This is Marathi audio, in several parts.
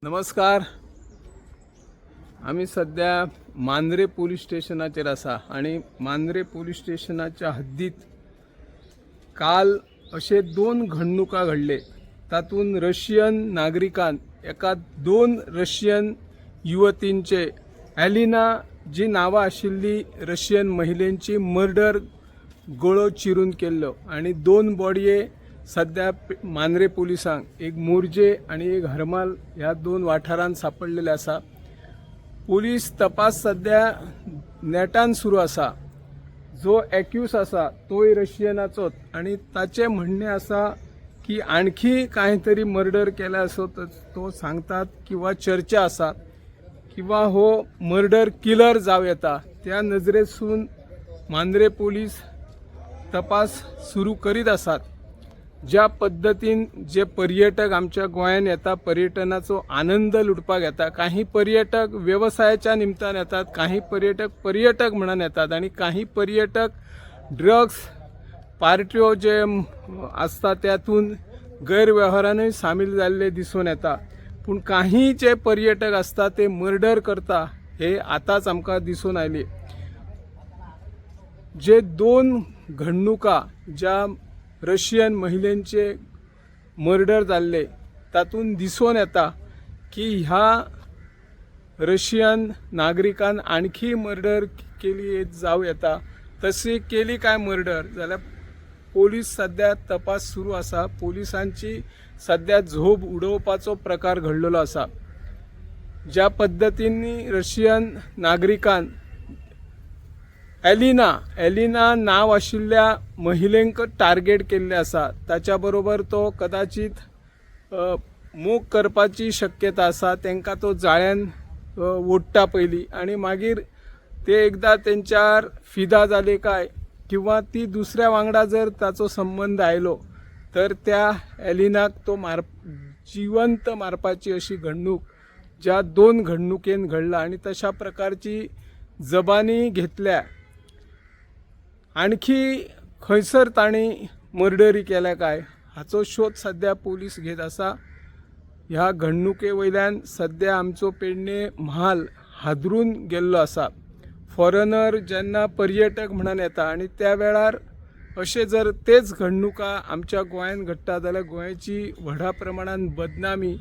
नमस्कार. आम्ही सध्या मांद्रे पोलीस स्टेशनाचेर आसा आणि मांद्रे पोलीस स्टेशनाच्या हद्दीत काल असे दोन घडणुका घडले. तातून रशियन नागरिकान एका दोन रशियन युवतींचे एलिना जी नावा आशिल्ली रशियन महिलेची मर्डर गळो चिरून केल्लो आणि दोन बॉडये सध्या मांद्रे पोलिसांक एक मोर्जे आणि एक हरमाल ह्या दोन वाठारांत सापडलेले आसा. पोलीस तपास सध्या नेटान सुरू आसा. जो एक्यूज आसा तोय रशियनाचोच आणि ताचे म्हणणे आसा की आणखी काहीतरी मर्डर केला असो तो सांगतात किंवा चर्चा आसा किंवा हो मर्डर किलर जाव येता. त्या नजरेसून मांद्रे पोलीस तपास सुरू करीत आसात. ज्या पद्धतीन जे पर्यटक आमच्या गोंयान येता, पर्यटनाचो आनंद लुटपाक येता, काही पर्यटक व्यवसायाच्या निमतान येतात, काही पर्यटक म्हणून येतात आणि काही पर्यटक ड्रग्स पार्ट्यो जे आसता त्यातून गैरव्यवहारानूय सामील जाल्ले दिसून येता. पूण काही जे पर्यटक असता ते मर्डर करता हे आताच आमकां दिसून आयली. जे दोन घडणुका ज्या रशियन महिलेचे मर्डर जाल्ले तातून दिसून येता की ह्या रशियन नागरिकान आणखी मर्डर केली जाव येता. तशी केली काय मर्डर जाल्यार पोलीस सध्या तपास सुरू आसा. पोलिसांची सध्या झोप उडोवपाचो प्रकार घडलेलो आसा. ज्या पद्धतींनी रशियन नागरिकान एलिना नाव आशिल्ल्या महिलेक टार्गेट केल्ले आसा. ताच्या बरोबर तो कदाचित मोग करपाची शक्यता आसा. तांकां तो जाळ्यान ओडटा पयली आणि मागीर ते एकदा तेंच्यार फिदा जाले काय किंवा ती दुसऱ्या वांगडा जर ताचो संबंध आयलो तर त्या एलिनाक तो जिवंत मारपाची अशी घडणूक ज्या दोन घडणुकेन घडला आणि तशा प्रकारची जबानी घेतल्या. आणखी खंयसर ताणी मर्डरी केल्या काय हाचो शोध सध्या पोलीस घेत आसा. ह्या घडणुके वयल्यान सध्या आमचो पेडणे म्हाल हादरून गेल्लो आसा. फॉरेनर जेन्ना पर्यटक म्हणून येता आणि त्या वेळार अशे जर तेच घडणुका आमच्या गोंयान घडटा जाल्यार गोंयची व्हडा प्रमाणात बदनामी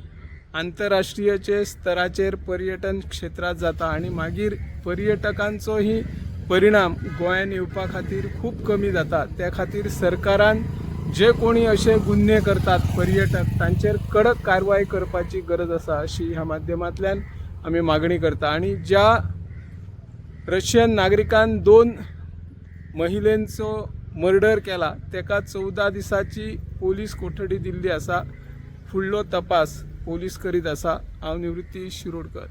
आंतरराष्ट्रीय स्तराचेर पर्यटन क्षेत्रात जाता आणि मागीर पर्यटकांचोही परिणाम गोंयान येवपा खातीर खूप कमी जाता. त्या खातीर सरकारान जे कोणी असे गुन्हे करतात पर्यटक तांचेर कडक कारवाई करपाची गरज आसा अशी ह्या माध्यमांतल्यान आमी मागणी करता. आणि ज्या रशियन नागरिकान दोन महिलेंचो मर्डर केला तेका 14 दिसाची पोलीस कोठडी दिल्ली आसा. फुडलो तपास पोलीस करीत आसा. हांव निवृत्ती शिरोडकर.